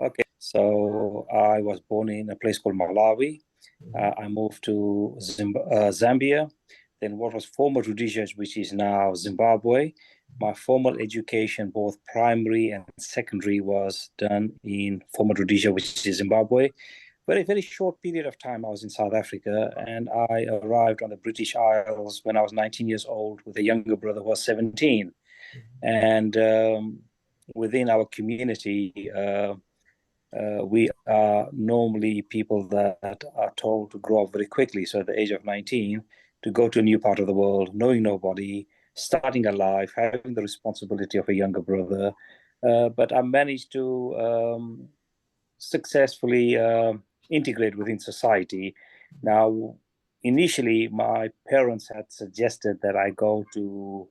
Okay, so I was born in a place called Malawi. I moved to Zambia, then what was former Rhodesia, which is now Zimbabwe. My formal education, both primary and secondary, was done in former Rhodesia, which is Zimbabwe. Very, very short period of time I was in South Africa, and I arrived on the British Isles when I was 19 years old with a younger brother who was 17. And within our community, we are normally people that are told to grow up very quickly. So at the age of 19, to go to a new part of the world, knowing nobody, starting a life, having the responsibility of a younger brother. But I managed to successfully integrate within society. Now, initially, my parents had suggested that I go to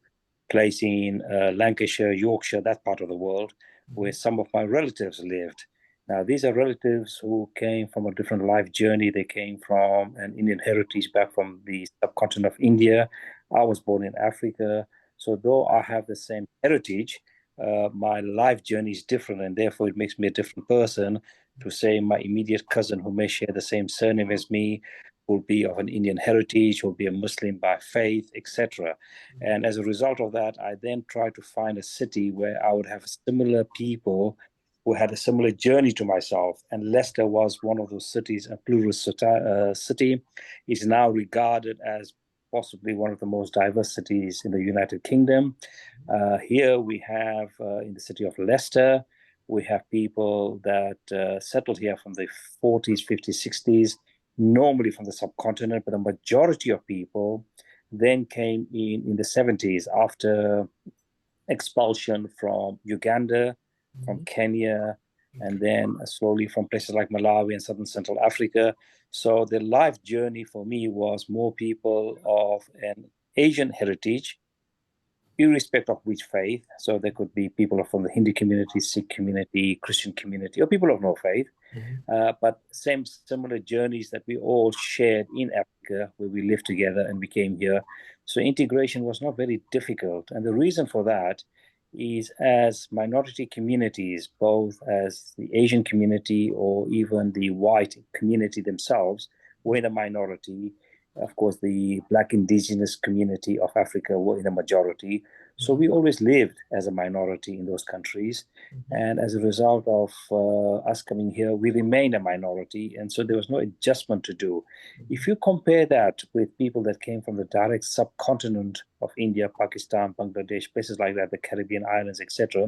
place in Lancashire, Yorkshire, that part of the world, where some of my relatives lived. Now, these are relatives who came from a different life journey. They came from an Indian heritage back from the subcontinent of India. I was born in Africa. So, though I have the same heritage, my life journey is different, and therefore it makes me a different person. To say my immediate cousin, who may share the same surname as me, will be of an Indian heritage, will be a Muslim by faith, etc. And as a result of that, I then tried to find a city where I would have similar people who had a similar journey to myself. And Leicester was one of those cities, a pluralist city, is now regarded as possibly one of the most diverse cities in the United Kingdom. Here we have, in the city of Leicester, we have people that settled here from the 40s, 50s, 60s, normally from the subcontinent, but the majority of people then came in the 70s after expulsion from Uganda, from Kenya, and then slowly from places like Malawi and southern Central Africa. So the life journey for me was more people of an Asian heritage, irrespective of which faith. So there could be people from the Hindu community, Sikh community, Christian community, or people of no faith. But similar journeys that we all shared in Africa, where we lived together and we came here. So integration was not very difficult. And the reason for that is, as minority communities, both as the Asian community or even the white community themselves, were in a minority. Of course, the Black indigenous community of Africa were in a majority. So we always lived as a minority in those countries. And as a result of us coming here, we remained a minority. And so there was no adjustment to do. If you compare that with people that came from the direct subcontinent of India, Pakistan, Bangladesh, places like that, the Caribbean islands, etc.,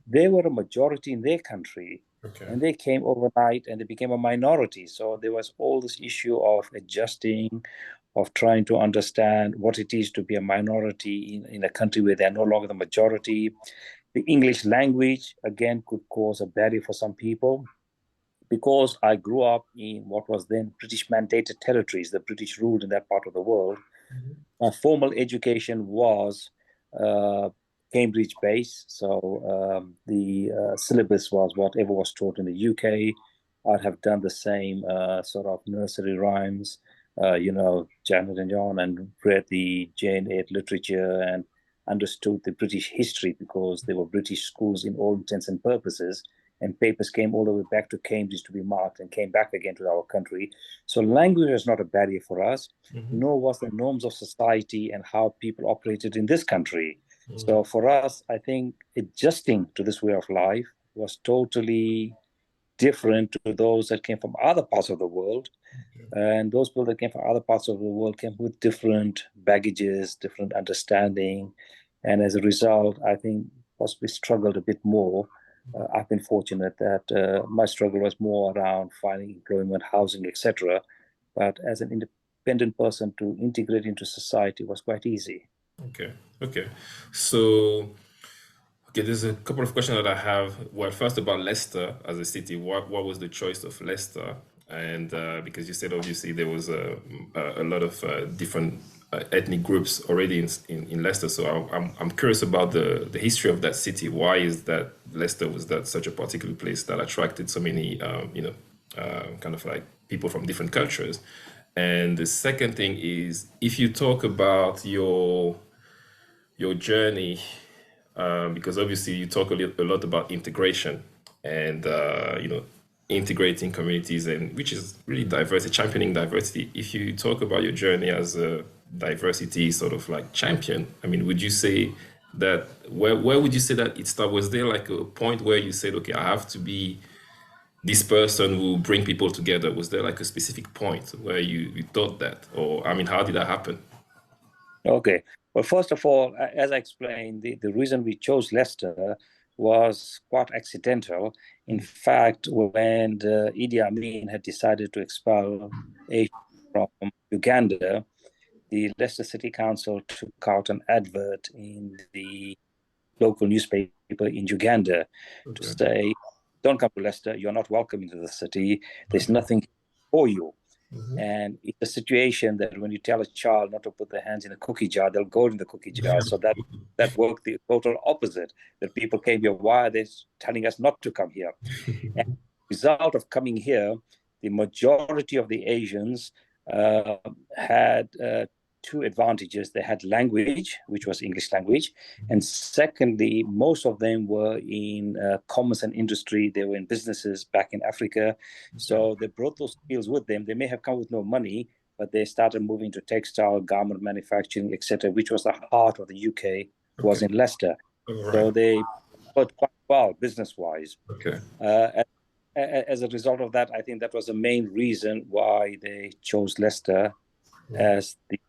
they were a majority in their country. Okay. And they came overnight and they became a minority. So there was all this issue of adjusting, of trying to understand what it is to be a minority in a country where they're no longer the majority. The English language, again, could cause a barrier for some people. Because I grew up in what was then British mandated territories, the British ruled in that part of the world, my formal education was Cambridge based. So the syllabus was whatever was taught in the UK. I'd have done the same sort of nursery rhymes, Janet and John, and read the Jane Eyre literature and understood the British history because they were British schools in all intents and purposes. And papers came all the way back to Cambridge to be marked and came back again to our country. So language was not a barrier for us, nor was the norms of society and how people operated in this country. So for us, I think adjusting to this way of life was totally different to those that came from other parts of the world. And those people that came from other parts of the world came with different baggages, different understanding. And as a result, I think possibly struggled a bit more. I've been fortunate that my struggle was more around finding employment, housing, etc. But as an independent person, to integrate into society was quite easy. Okay. So, there's a couple of questions that I have. Well, first about Leicester as a city. What was the choice of Leicester? And because you said obviously there was a lot of different ethnic groups already in Leicester. So I'm curious about the history of that city. Why is that Leicester was that such a particular place that attracted so many kind of like people from different cultures? And the second thing is, if you talk about your journey because obviously you talk a lot about integration and integrating communities, and which is really diversity, championing diversity. If you talk about your journey as a diversity sort of like champion, I mean, would you say that where would you say that it started? Was there like a point where you said, okay, I have to be this person who bring people together? Was there like a specific point where you thought that, or I mean, how did that happen? Okay. Well, first of all, as I explained, the reason we chose Leicester was quite accidental. In fact, when Idi Amin had decided to expel Asia from Uganda, the Leicester City Council took out an advert in the local newspaper in Uganda to Okay. say, don't come to Leicester, you're not welcome into the city, there's nothing for you. And it's a situation that when you tell a child not to put their hands in a cookie jar, they'll go in the cookie jar. So that worked the total opposite. That people came here, why are they telling us not to come here? And as a result of coming here, the majority of the Asians had two advantages. They had language, which was English language, and secondly, most of them were in commerce and industry. They were in businesses back in Africa, so they brought those skills with them. They may have come with no money, but they started moving to textile, garment manufacturing, etc., which was the heart of the UK, was Okay. in Leicester. All right. So they put quite well business-wise. Okay. Uh, as a result of that, I think that was the main reason why they chose Leicester as the,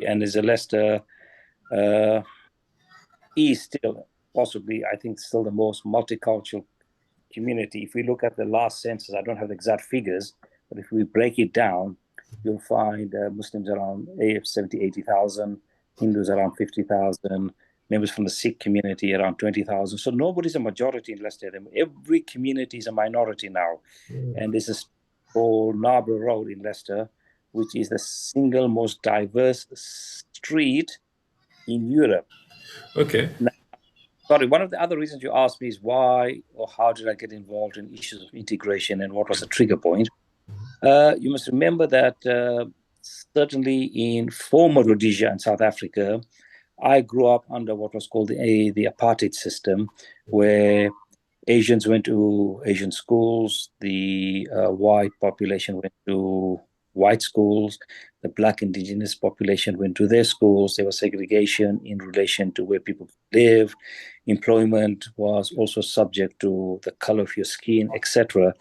and as a Leicester is still possibly, I think, still the most multicultural community. If we look at the last census, I don't have the exact figures, but if we break it down, you'll find Muslims around 70, 80,000, Hindus around 50,000, members from the Sikh community around 20,000. So nobody's a majority in Leicester. Every community is a minority now. And this is called Narborough Road in Leicester, which is the single most diverse street in Europe. Okay. Now, sorry, one of the other reasons you asked me is why or how did I get involved in issues of integration and what was the trigger point? You must remember that certainly in former Rhodesia and South Africa, I grew up under what was called the apartheid system, where Asians went to Asian schools, the white population went to white schools, the black indigenous population went to their schools. There was segregation in relation to where people live. Employment was also subject to the color of your skin, etc.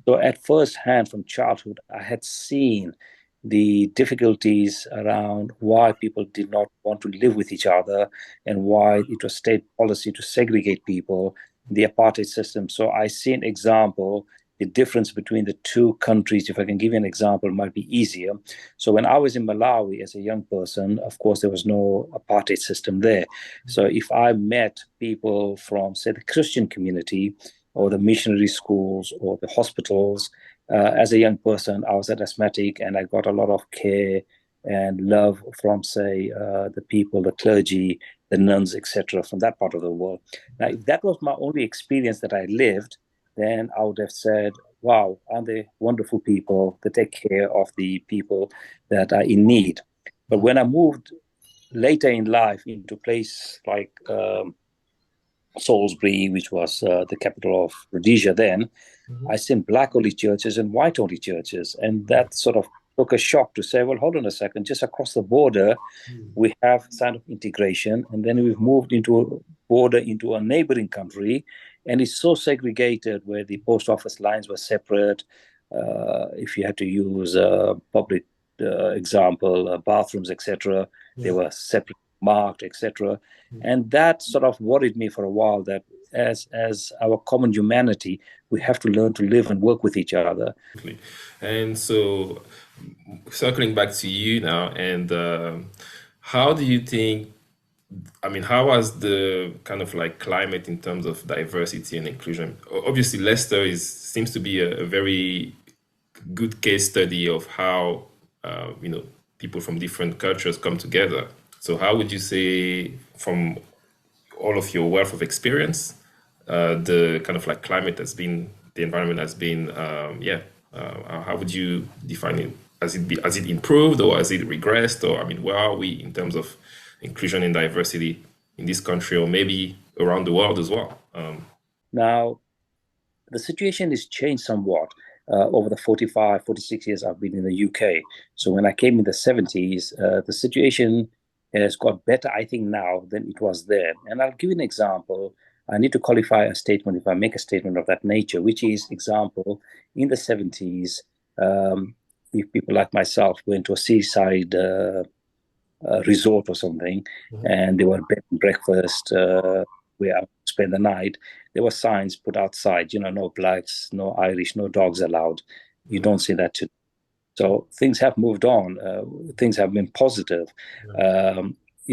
So at first hand from childhood, I had seen the difficulties around why people did not want to live with each other and why it was state policy to segregate people, the apartheid system. So I see an example, the difference between the two countries. If I can give you an example, it might be easier. So when I was in Malawi as a young person, of course, there was no apartheid system there. So if I met people from, say, the Christian community or the missionary schools or the hospitals, as a young person, I was asthmatic and I got a lot of care and love from, say, the people, the clergy, the nuns, etc., from that part of the world. Now, if that was my only experience that I lived, then I would have said, wow, aren't they wonderful people that take care of the people that are in need? But when I moved later in life into a place like Salisbury, which was the capital of Rhodesia then, I seen black-only churches and white-only churches. And that sort of took a shock to say, well, hold on a second, just across the border, we have sign of integration, and then we've moved into a border into a neighboring country, and it's so segregated where the post office lines were separate. If you had to use public example, bathrooms, etc., they were separate marked, etc. And that sort of worried me for a while that as our common humanity, we have to learn to live and work with each other. And so, circling back to you now, and how do you think? I mean, how was the kind of like climate in terms of diversity and inclusion? Obviously, Leicester is seems to be a very good case study of how people from different cultures come together. So, how would you say, from all of your wealth of experience, the kind of like climate has been, the environment has been, how would you define it? Has it improved or has it regressed? Or I mean, where are we in terms of inclusion and diversity in this country, or maybe around the world as well. Now, the situation has changed somewhat over the 45, 46 years I've been in the UK. So when I came in the 70s, the situation has got better, I think, now than it was then. And I'll give you an example. I need to qualify a statement if I make a statement of that nature, which is, example, in the 70s, if people like myself went to a seaside resort or something, and there were bed and breakfast where I would spend the night. There were signs put outside, no blacks, no Irish, no dogs allowed. You don't see that today. So things have moved on. Things have been positive. There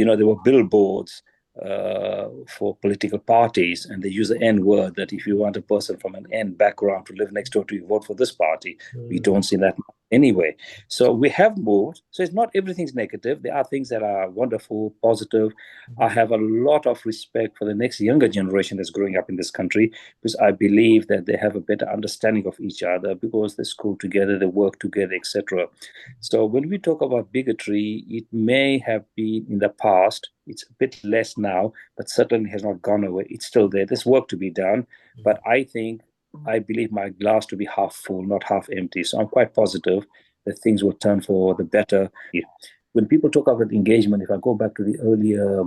were billboards for political parties, and they use the N word, that if you want a person from an N background to live next door to you, vote for this party. We don't see that anyway. So we have moved. So it's not everything's negative. There are things that are wonderful, positive. I have a lot of respect for the next younger generation that's growing up in this country, because I believe that they have a better understanding of each other, because they school together, they work together, etc. So when we talk about bigotry, it may have been in the past. It's a bit less now, but certainly has not gone away. It's still there. There's work to be done. But I believe my glass to be half full, not half empty. So I'm quite positive that things will turn for the better. When people talk about engagement, if I go back to the earlier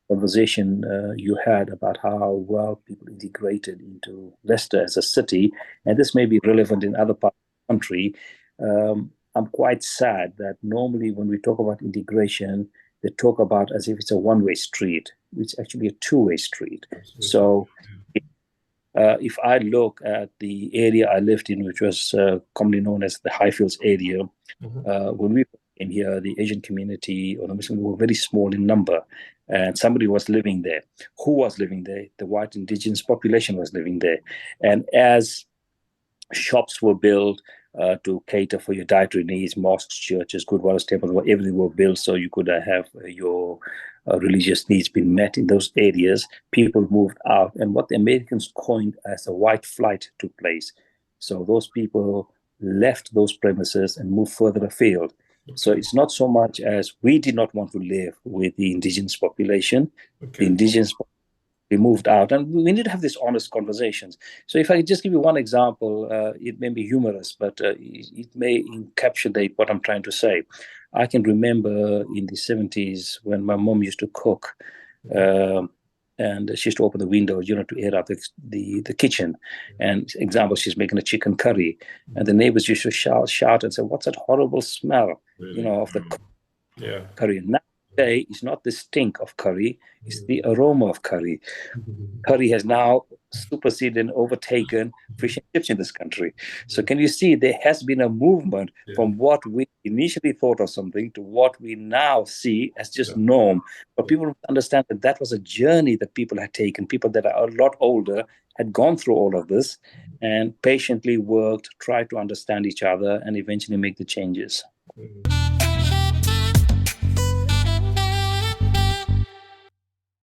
conversation you had about how well people integrated into Leicester as a city, and this may be relevant in other parts of the country, I'm quite sad that normally when we talk about integration, they talk about as if it's a one-way street. It's actually a two-way street. Absolutely. So if I look at the area I lived in, which was commonly known as the Highfields area, when we came here, the Asian community or the Muslims were very small in number, and somebody was living there. Who was living there? The white indigenous population was living there. And as shops were built to cater for your dietary needs, mosques, churches, gurdwaras, temples, everything were built so you could have your religious needs being met in those areas. People moved out, and what the Americans coined as a white flight took place. So those people left those premises and moved further afield. Okay. So it's not so much as we did not want to live with the indigenous population. Okay. The indigenous we moved out, and we need to have these honest conversations. So if I just give you one example, it may be humorous, but it may encapsulate what I'm trying to say. I can remember in the 70s when my mom used to cook, and she used to open the window, to air out the kitchen. And example, she's making a chicken curry, and the neighbors used to shout and say, "What's that horrible smell, of the curry?" Now, today, it's not the stink of curry, it's the aroma of curry. Curry has now superseded and overtaken fish and chips in this country. So can you see there has been a movement from what we initially thought of something to what we now see as just norm. But people understand that that was a journey that people had taken. People that are a lot older had gone through all of this and patiently worked, tried to understand each other, and eventually make the changes.